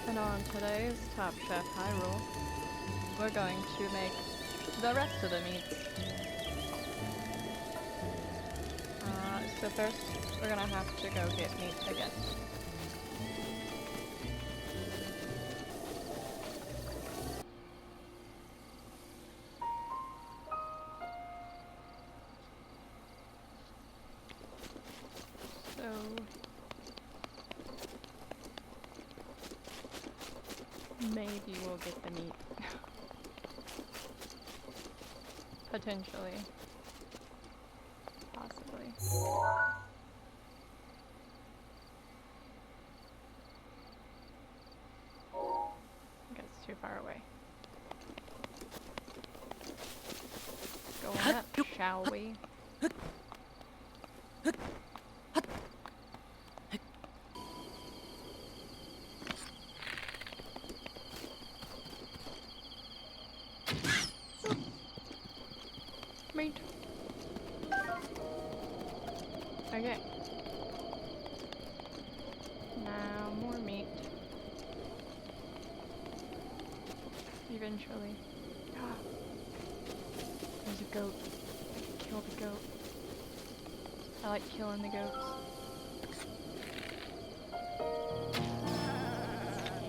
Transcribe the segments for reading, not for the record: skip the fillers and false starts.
And on today's Top Chef Hyrule, we're going to make the rest of the meats. So first, we're gonna have to go get meat again. So maybe we'll get the meat. Potentially. Possibly. I guess it's too far away. Go on up, shall we? Meat. Okay. Now more meat. Eventually. There's a goat. Kill the goat. I like killing the goats.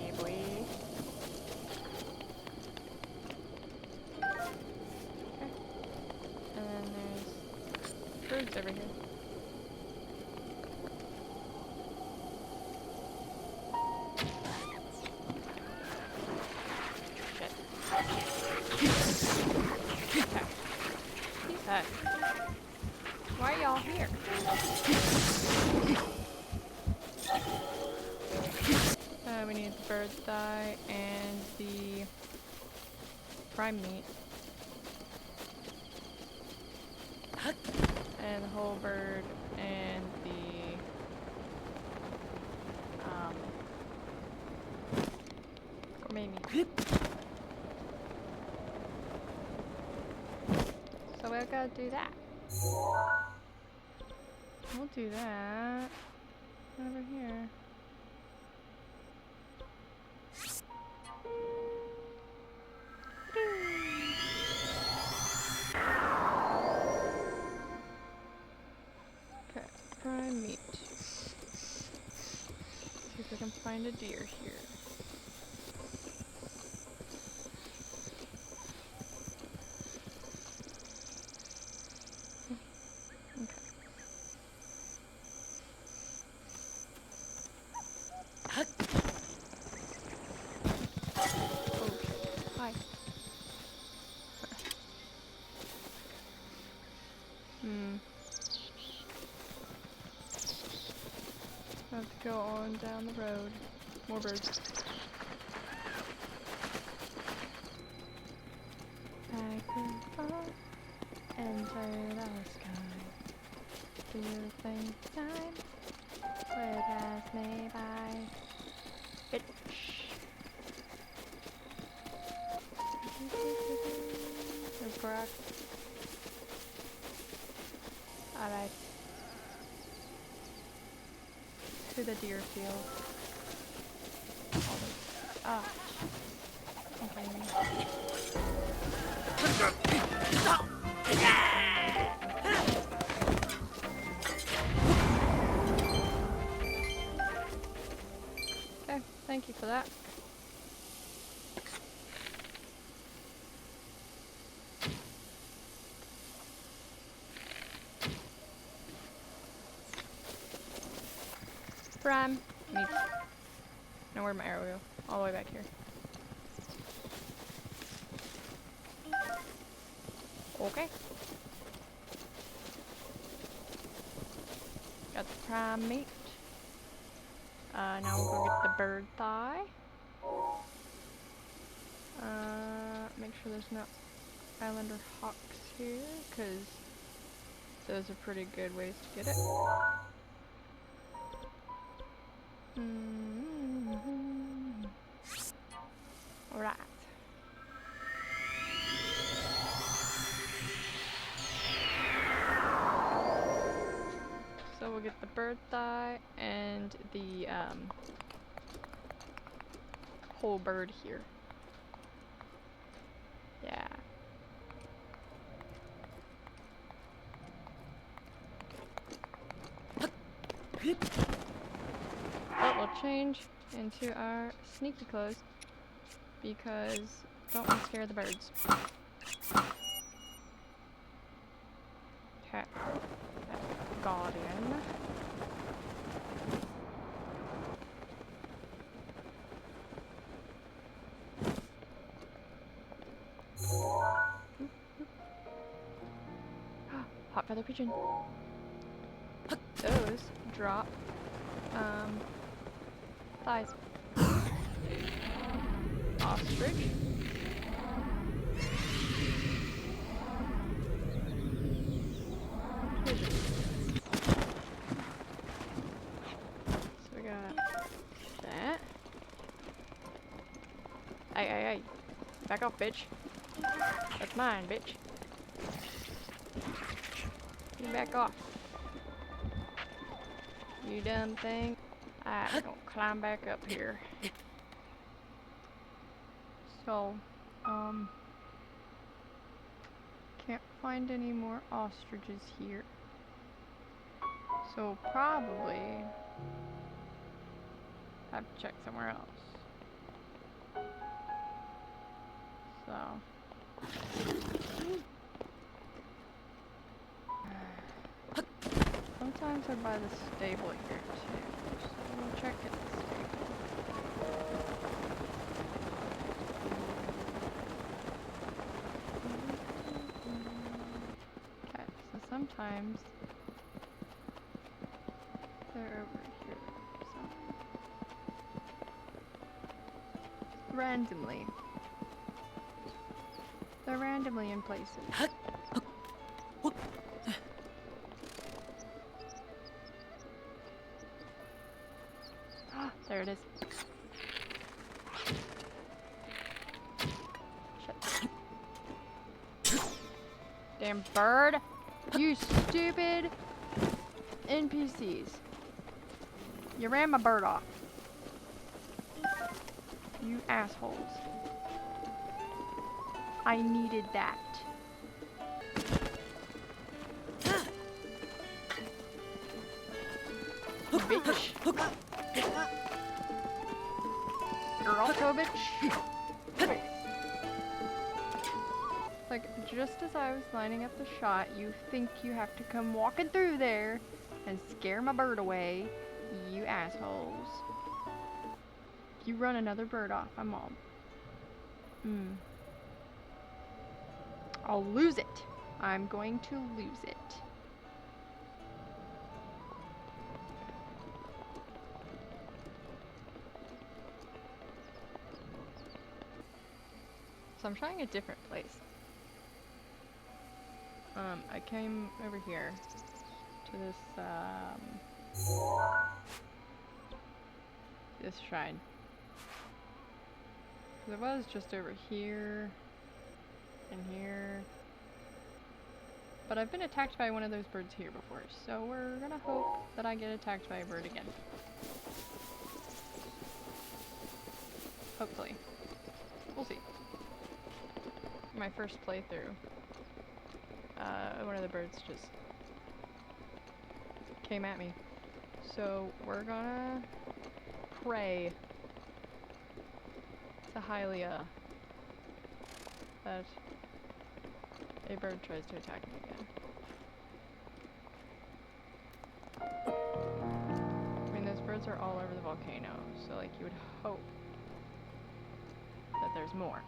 Yeah, boy. Okay. And then there's birds over here. Okay. Why are y'all here? We need the bird thigh and the prime meat. And the whole bird and the gourmet meat. So we're gonna do that. We'll do that over here. Okay, prime meat. See if we can find a deer here. Hi. I have to go on down the road. More birds. I can fall into the sky. Do you think time would pass me by? Bitch. There's Brock. Alright. To the deer field. Okay. Okay, thank you for that. Prime meat. Now where'd my arrow go? All the way back here. Okay. Got the prime meat. Now we'll go get the bird thigh. Make sure there's no islander hawks here, because those are pretty good ways to get it. Alright. So we'll get the bird thigh and the whole bird here. Yeah. But we'll change into our sneaky clothes because don't want to scare the birds. Okay. Guardian. Hot feather pigeon. Those drop thighs. Ostrich. Pigeon. So we got that. Hey. Back off, bitch. That's mine, bitch. You back off. You dumb thing. I'm gonna climb back up here. So, can't find any more ostriches here. So probably have to check somewhere else. So. Sometimes they're by the stable here too, so we'll check at the stable. Okay, so sometimes they're over here. So randomly. They're randomly in places. There it is. Shit. Damn bird! You stupid NPCs. You ran my bird off. You assholes. I needed that. Bitch. Girl-to-bitch. Like, just as I was lining up the shot, you think you have to come walking through there and scare my bird away, you assholes. If you run another bird off, I'm all... I'll lose it. I'm going to lose it. So I'm trying a different place. I came over here to this shrine. It was just over here and here. But I've been attacked by one of those birds here before, so we're gonna hope that I get attacked by a bird again. Hopefully. We'll see. My first playthrough, one of the birds just came at me. So we're gonna pray to Hylia that a bird tries to attack me again. I mean, those birds are all over the volcano, so like you would hope that there's more.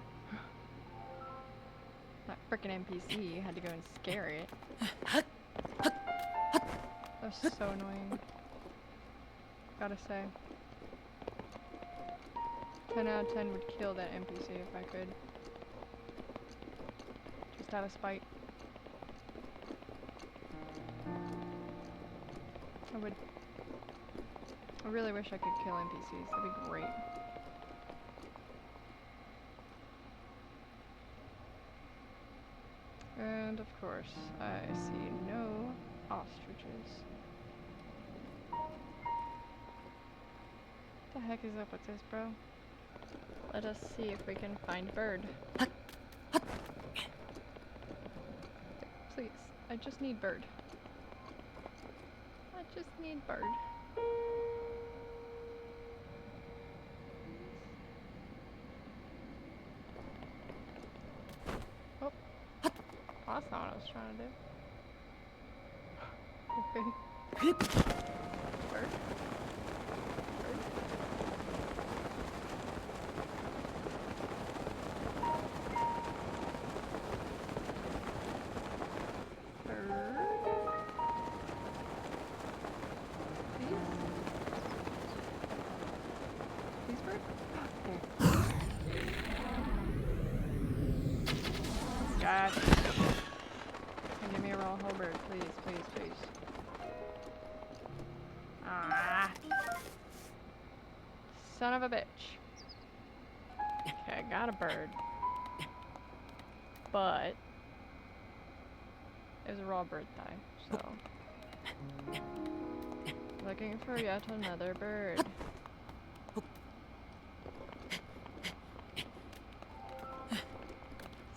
That frickin' NPC had to go and scare it. That's so annoying. Gotta say. 10 out of 10 would kill that NPC if I could. Just out of spite. I really wish I could kill NPCs. That'd be great. And of course, I see no ostriches. What the heck is up with this, bro? Let us see if we can find bird. Please, I just need bird. I just need bird. Oh, that's not what I was trying to do. Okay. Bird. God. Give me a raw whole bird, please, please, please. Ah. Son of a bitch. Okay, I got a bird. But it was a raw bird thigh, so looking for yet another bird.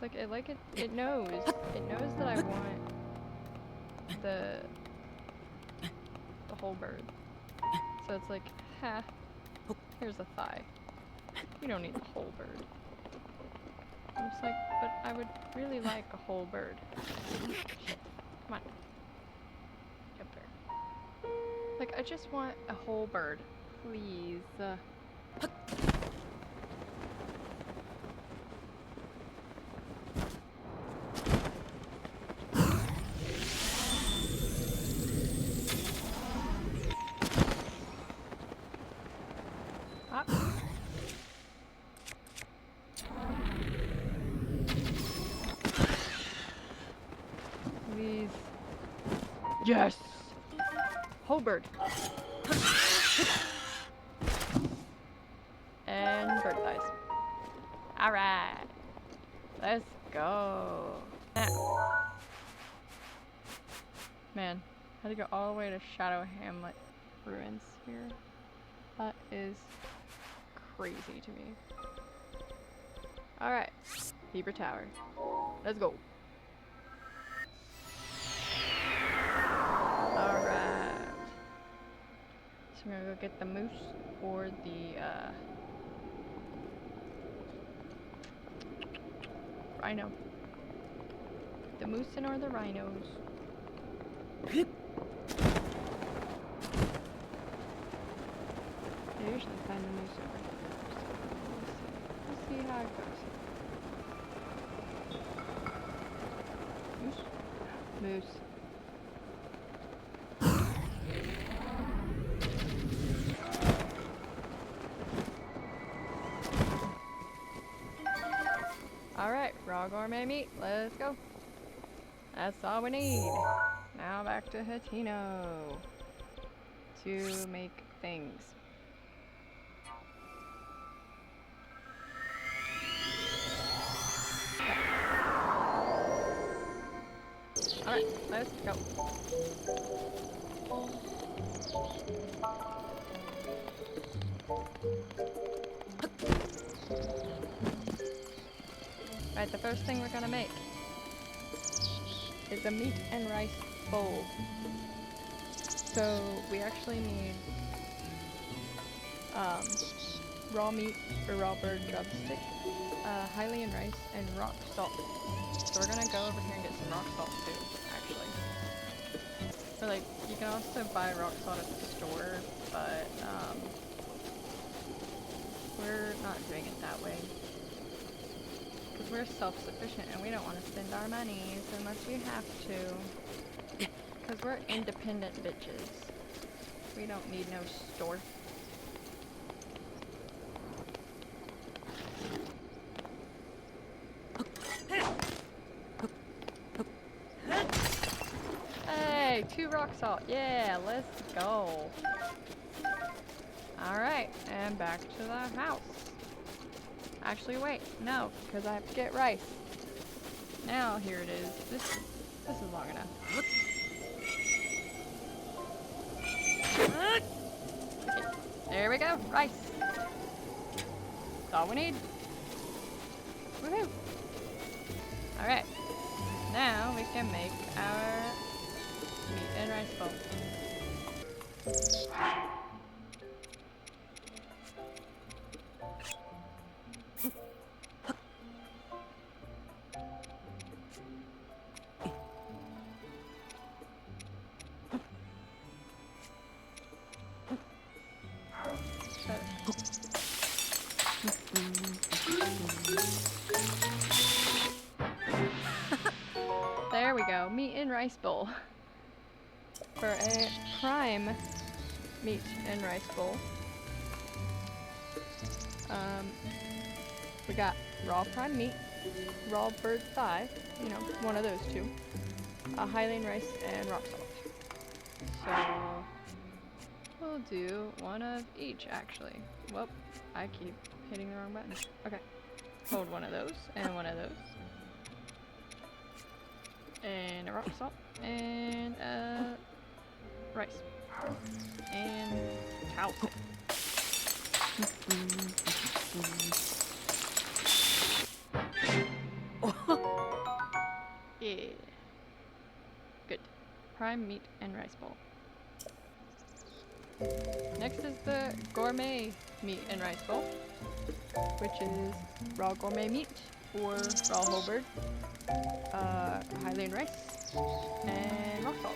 It's like it knows. It knows that I want the whole bird. So it's like, ha, here's a thigh. You don't need the whole bird. I'm just like, but I would really like a whole bird. Shit. Come on. Get up there. Like, I just want a whole bird. Please. Please. Yes! Whole bird. And bird thighs. Alright. Let's go. Man, had to go all the way to Shadow Hamlet ruins here. That is crazy to me. Alright. Beaver Tower. Let's go. Alright. So I'm gonna go get the moose or the rhino. The moose and or the rhinos. I usually find the moose over here. So we'll see how it goes. Moose? Moose. Alright, raw gourmet meat, let's go. That's all we need. Now back to Hatino to make things. Alright, let's go. Right, the first thing we're gonna make is a meat and rice bowl. So we actually need raw meat or raw bird drumstick, Hylian rice, and rock salt. So we're gonna go over here and get some rock salt too, actually. Or like, you can also buy rock salt at the store, but we're not doing it that way. Because we're self-sufficient and we don't want to spend our monies unless we have to. Because we're independent bitches. We don't need no store. Hey, 2 rock salt. Yeah, let's go. Alright, and back to the house. Actually, wait, no, because I have to get rice. Now, here it is. This is long enough. Okay, there we go, rice. all we need. Woohoo! Alright. Now we can make our meat and rice bowl. There we go, meat and rice bowl. For a prime meat and rice bowl, we got raw prime meat, raw bird thigh, you know, one of those two, Hylian rice, and rock salt. So we'll do one of each, actually. Whoop, I keep hitting the wrong button. Okay, hold one of those and one of those. And a rock salt, and rice, and cow. Yeah. Good. Prime meat and rice bowl. Next is the gourmet meat and rice bowl, which is raw gourmet meat or raw whole bird, Hylian rice, and rock salt.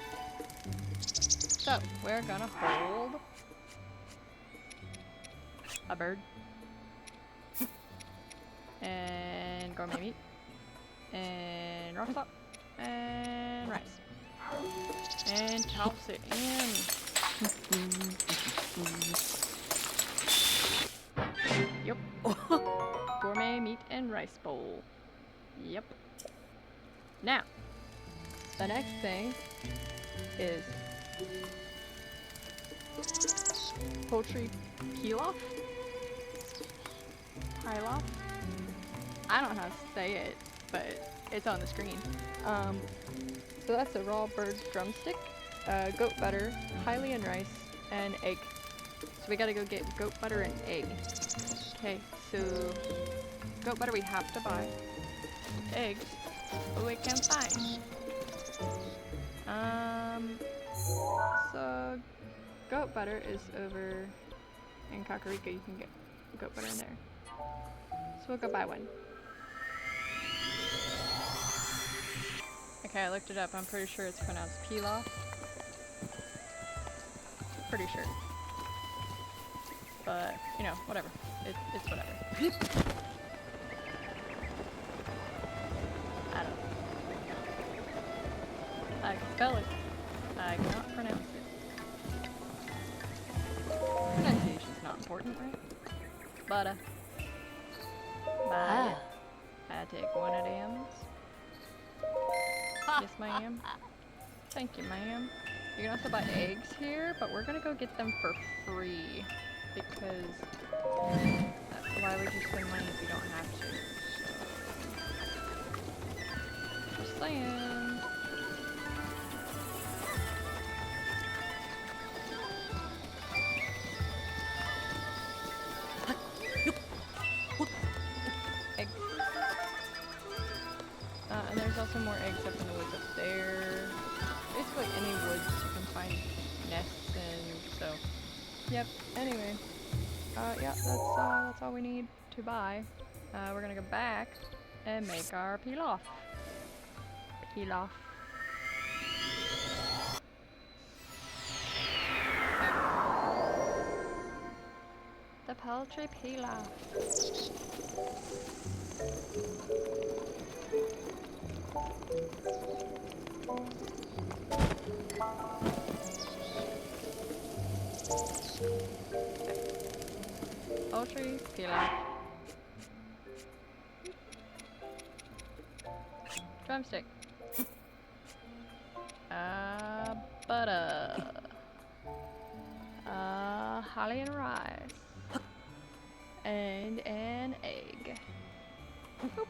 So we're gonna hold a bird and gourmet meat and rock salt and rice and toss it in. Yep. Gourmet meat and rice bowl. Yep. Now, the next thing is poultry pilaf. Pilaf. I don't know how to say it, but it's on the screen. So that's a raw bird drumstick, goat butter, Hylian rice, and egg. So we gotta go get goat butter and egg. Okay, so goat butter we have to buy. Eggs we can find. So goat butter is over in Kakarika. You can get goat butter in there. So we'll go buy one. Okay, I looked it up. I'm pretty sure it's pronounced pilaf. Pretty sure. But, you know, whatever. It's whatever. I don't know. I can spell it. I cannot pronounce it. Pronunciation's not important, right? But, buy it. I take one of them. Yes, ma'am. Thank you, ma'am. You can also buy eggs here, but we're gonna go get them for free. Because why would you spend money if you don't have to? So, just saying. Eggs. And there's also more eggs up in the woods up there. Basically any woods you can find nests in, so yep, anyway. Yeah, that's all we need to buy. We're gonna go back and make our pilaf. Pilaf. The poultry pilaf. Poultry pilaf. Drumstick. Butter. Hylian rice. And an egg. Boop.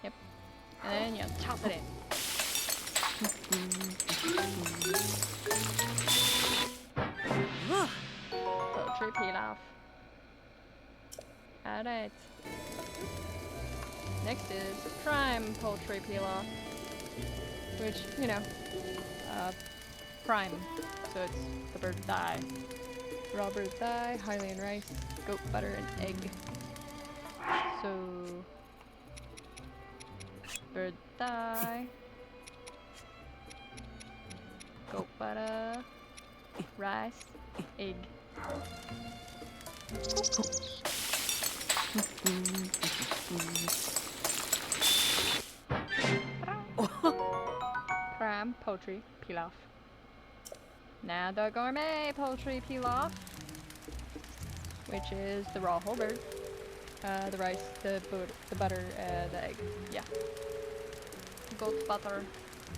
Yep. And then you toss it in. Poultry pilaf. Alright. Next is prime poultry pilaf, which, you know, prime, so it's the bird thigh. Raw bird thigh, Hylian rice, goat butter, and egg. So, bird thigh, goat butter, rice, egg. Prime poultry pilaf. Now the gourmet poultry pilaf, which is the raw whole bird, the rice, the butter, the egg. Yeah. Goat butter.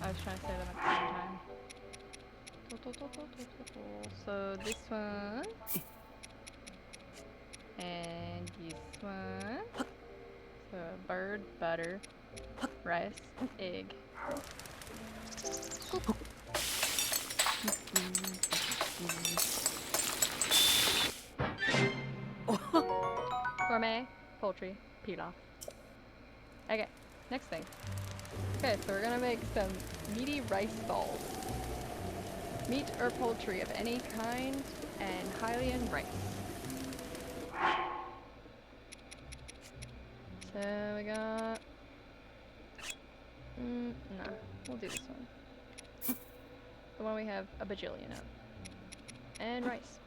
I was trying to say them at the same time. So this one. And this one. So bird, butter, rice, egg. Gourmet poultry pilaf. Okay, next thing. Okay, so we're gonna make some meaty rice balls. Meat or poultry of any kind and Hylian rice. So we got... no, we'll do this one. The one we have a bajillion of. And rice.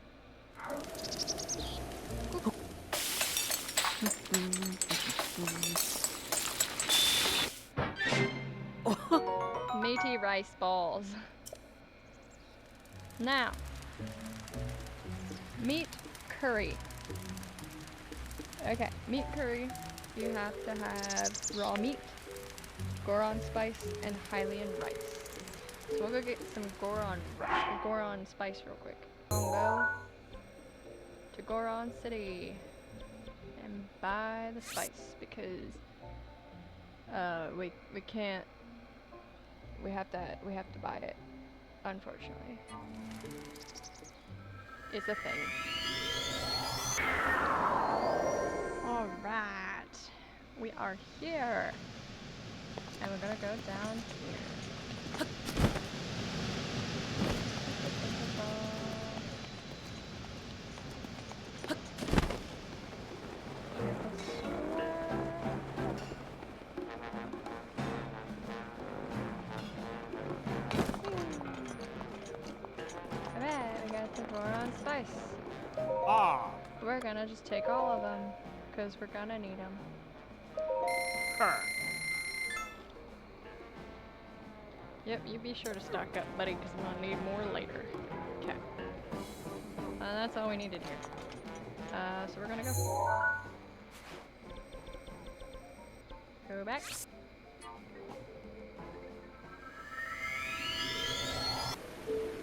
Meaty rice balls. Now, meat curry. Okay, meat curry. You have to have raw meat, Goron spice, and Hylian rice. So we'll go get some Goron spice real quick. We'll go to Goron City and buy the spice because we can't. We have to buy it. Unfortunately, it's a thing. All right, we are here, and we're gonna go down here. Alright, we got the Goron spice. Ah. We're gonna just take all of them, because we're gonna need them. Yep, you be sure to stock up, buddy, because I'm gonna need more later. Okay. That's all we needed here. So we're gonna go. Go back.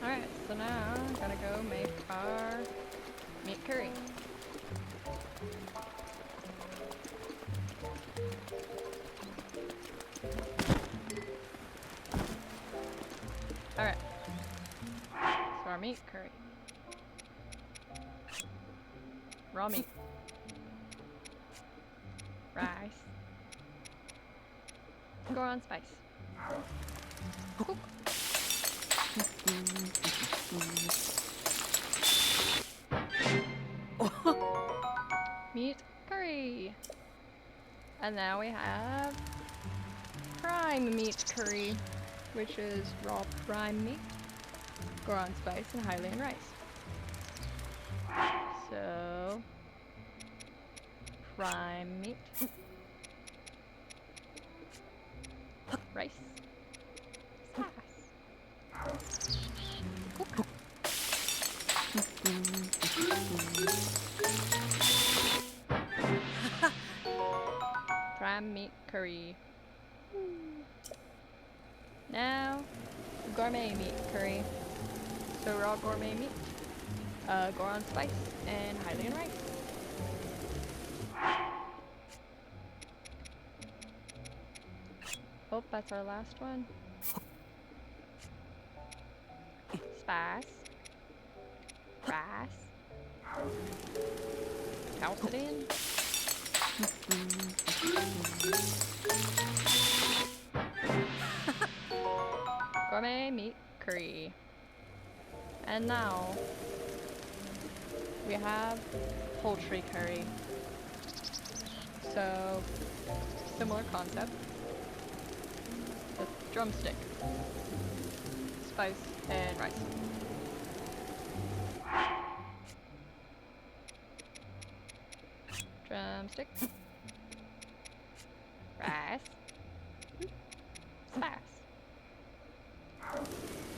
Alright, so now I'm gonna go make our meat curry. Alright. So our meat curry. Raw meat. Rice. Goron spice. Cook. Meat curry. And now we have prime meat curry, which is raw prime meat, Goron spice, and Hylian rice. So, prime meat, rice, spice. Cook. Prime meat curry. Now, gourmet meat curry. So raw gourmet meat, Goron spice, and Hylian rice. Oh, that's our last one. Spice. Rice. Toss it in. Gourmet meat curry. And now we have poultry curry. So similar concept. Just drumstick, spice, and rice. Drumstick, rice, spice,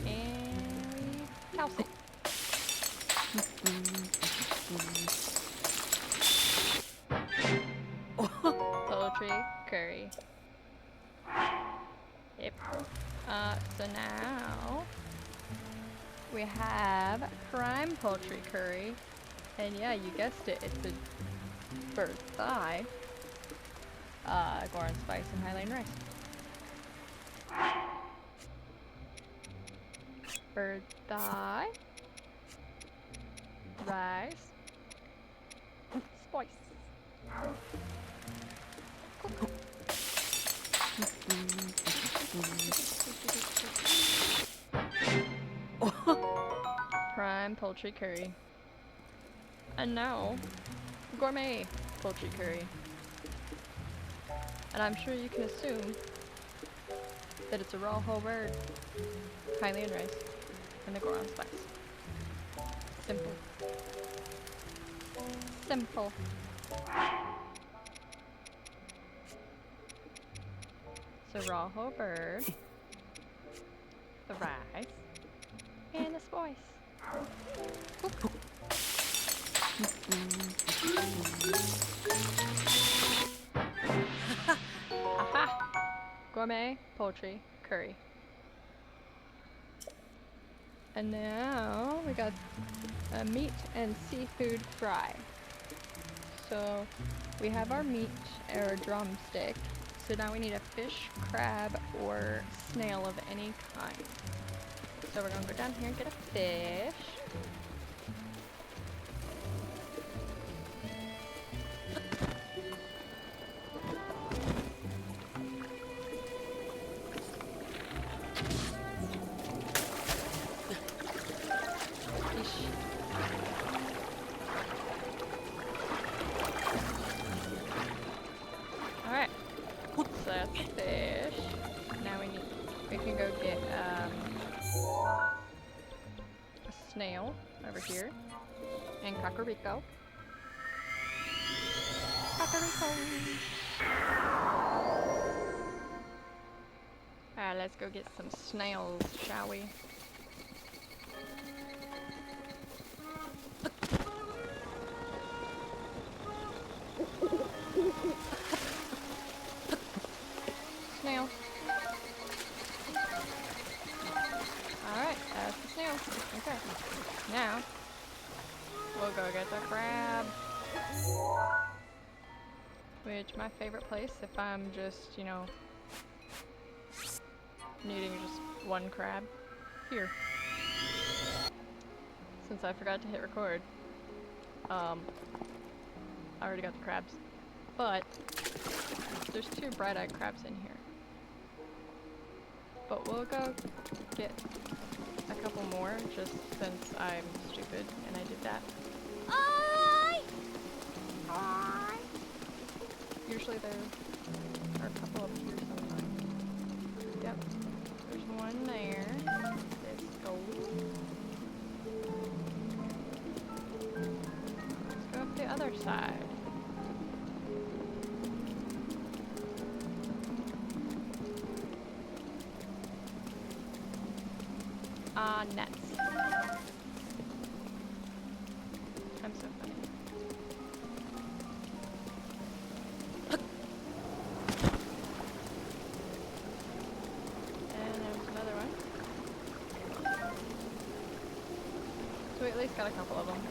and toss it. Poultry curry. Yep. So now we have prime poultry curry, and yeah, you guessed it, it's a bird thigh, Goron spice and Highland rice. Bird thigh, rice, spice. Prime poultry curry. And now, gourmet poultry curry. And I'm sure you can assume that it's a raw whole bird, Highland rice, and the Goron spice. Simple. Simple. So raw whole bird, the rice, and the spice. Aha! Gourmet poultry curry. And now we got a meat and seafood fry. So we have our meat, or drumstick. So now we need a fish, crab, or snail of any kind. So we're gonna go down here and get a fish. Alright, so that's the fish. Now we can go get a snail over here, and Cocorico. Alright, let's go get some snails, shall we? Snail. Alright, that's the snail. Okay. Now, we'll go get the crab. Which, my favorite place if I'm just, you know, needing just one crab. Here. Since I forgot to hit record. I already got the crabs. But, there's 2 bright-eyed crabs in here. But we'll go get a couple more, just since I'm stupid and I did that. Usually there are a couple up here sometimes. Yep. There's one there. Let's go. Let's go up the other side. Nuts. I'm so funny. And there's another one. So we at least got a couple of them.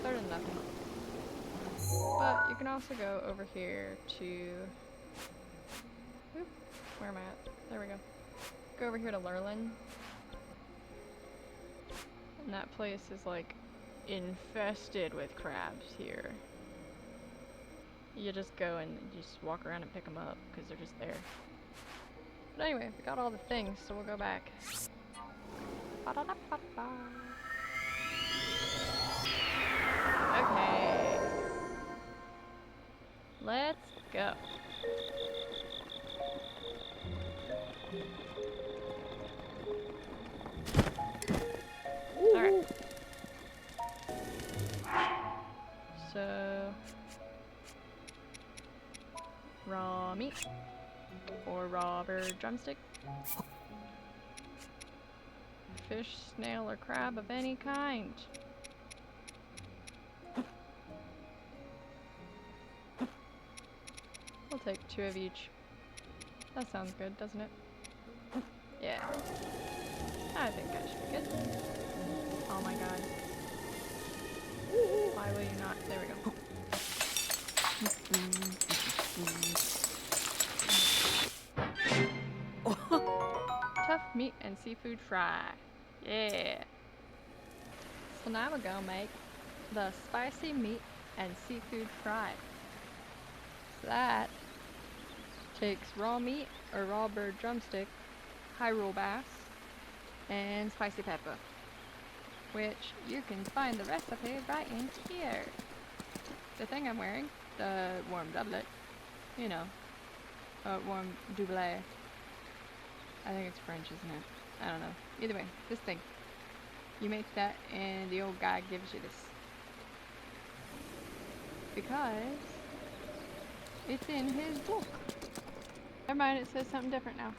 Better than nothing. But you can also go over here to... Oop, where am I at? There we go. Go over here to Lurlin. And that place is like infested with crabs here. you just go and you just walk around and pick them up because they're just there. But anyway, we got all the things, so we'll go back. Ba-da-da-ba-ba. Okay. Let's go. Alright. So, raw meat or raw bird drumstick, fish, snail, or crab of any kind. We'll take 2 of each. That sounds good, doesn't it? Yeah. I think that should be good. Oh my god. Why will you not? There we go. Tough meat and seafood fry. Yeah. So now we're gonna make the spicy meat and seafood fry. So that takes raw meat or raw bird drumstick, Hyrule bass, and spicy pepper, which you can find the recipe right in here. The thing I'm wearing, the warm doublet, you know, warm doublet. I think it's French, isn't it? I don't know. Either way, this thing. You make that and the old guy gives you this. Because it's in his book. Never mind, it says something different now.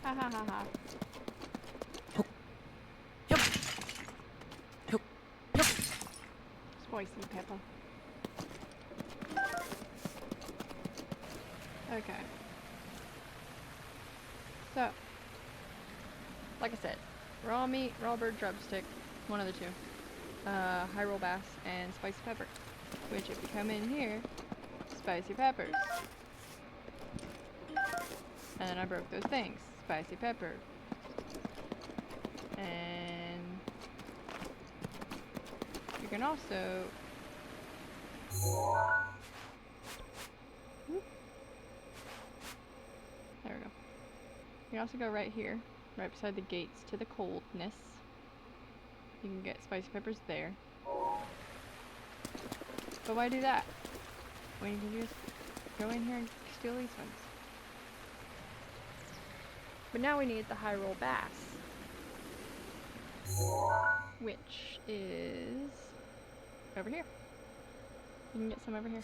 Ha ha ha ha. Spicy pepper. Okay. So, like I said, raw meat, raw bird drumstick, one of the 2. Hyrule bass and spicy pepper. Which if you come in here, spicy peppers. And then I broke those things. Spicy pepper. And you can also there we go. You can also go right here, right beside the gates to the coldness. You can get spicy peppers there. But why do that when you can just go in here and steal these ones? But now we need the Hyrule bass, which is over here. You can get some over here.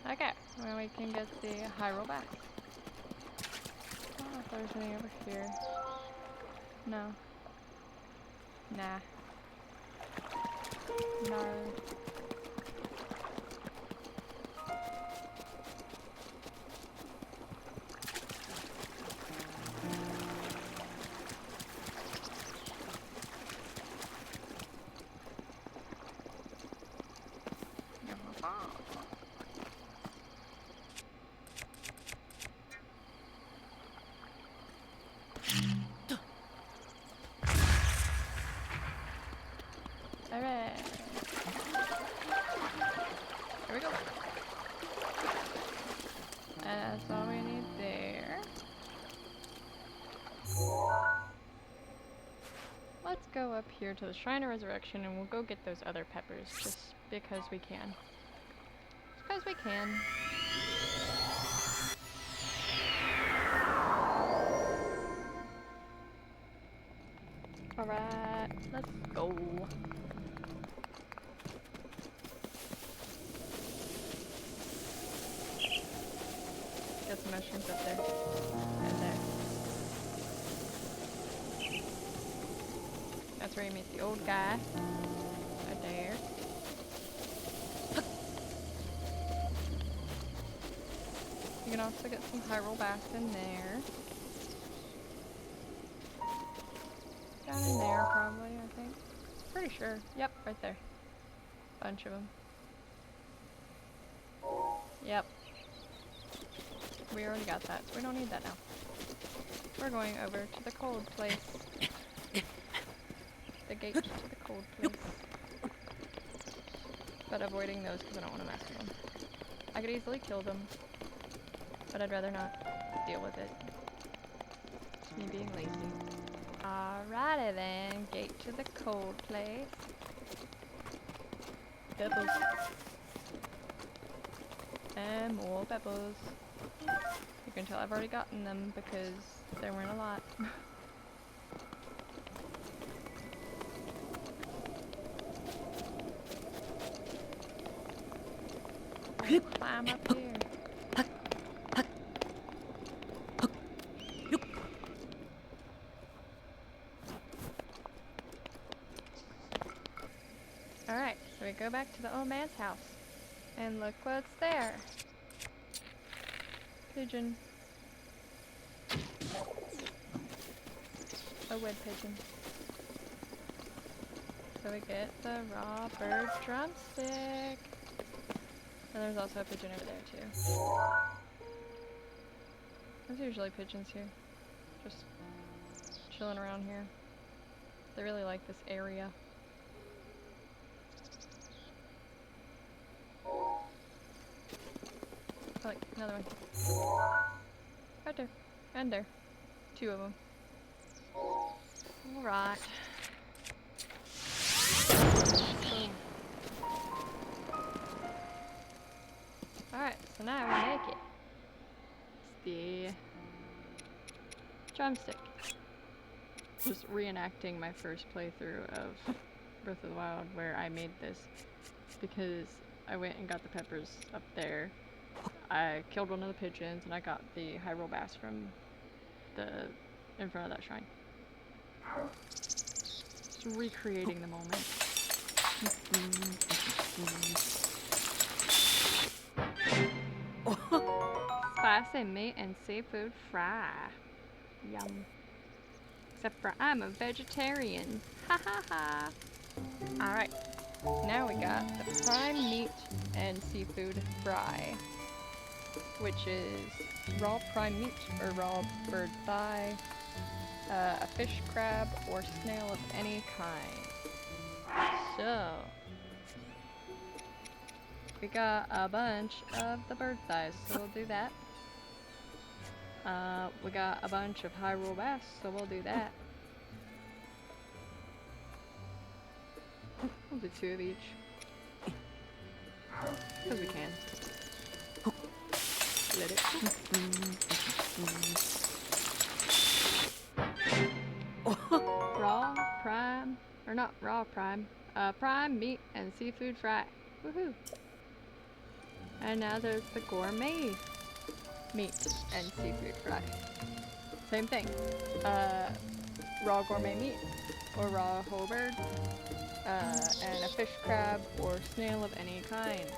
Okay, well we can get the Hyrule bass. I don't know if there's any over here. No. Nah. No. Alright. Here we go. And that's all we need there. Let's go up here to the Shrine of Resurrection and we'll go get those other peppers just because we can. Just because we can. Alright, let's go. Got some mushrooms up there. Right there. That's where you meet the old guy. Right there. You can also get some Hyrule bass in there. Down in there, probably, I think. Pretty sure. Yep, right there. Bunch of them. Yep. We already got that, so we don't need that now. We're going over to the cold place. The gate to the cold place. but avoiding those because I don't want to mess with them. I could easily kill them, but I'd rather not deal with it. It's me being lazy. Alrighty then, gate to the cold place. Pebbles. And more pebbles. You can tell I've already gotten them because there weren't a lot. Climb up here. Alright, so we go back to the old man's house. And look what's there. Pigeon. A wood pigeon. So we get the raw bird drumstick. And there's also a pigeon over there too. There's usually pigeons here. Just chilling around here. They really like this area. Oh, look, another one. Right there. And there. Two of them. Alright. Boom. Alright, so now we make it. It's the drumstick. Just reenacting my first playthrough of Breath of the Wild where I made this because I went and got the peppers up there. I killed one of the pigeons and I got the Hyrule bass from in front of that shrine. Just recreating the moment. Spicy meat and seafood fry. Yum. Except for I'm a vegetarian. Ha ha ha. Alright. Now we got the prime meat and seafood fry. Which is raw prime meat or raw bird thigh, a fish crab or snail of any kind. So, we got a bunch of the bird thighs, so we'll do that. We got a bunch of Hyrule bass, so we'll do that. We'll do 2 of each. Because we can. Let it. Raw, prime, or not raw prime, prime meat and seafood fry. Woohoo! And now there's the gourmet meat and seafood fry. Same thing. Raw gourmet meat or raw whole bird, and a fish crab or snail of any kind.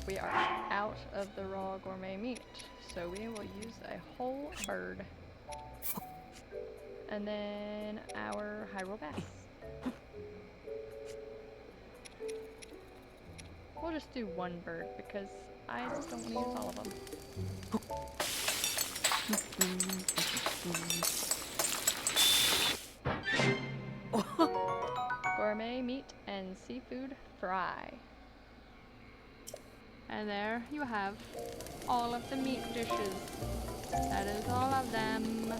We are out of the raw gourmet meat, so we will use a whole bird. And then our Hyrule bass. We'll just do 1 bird because I just don't want to use all of them. Gourmet meat and seafood fry. And there you have all of the meat dishes. That is all of them.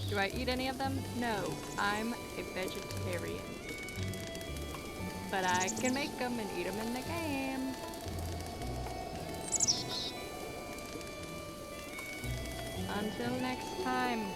Do I eat any of them? No, I'm a vegetarian. But I can make them and eat them in the game. Until next time.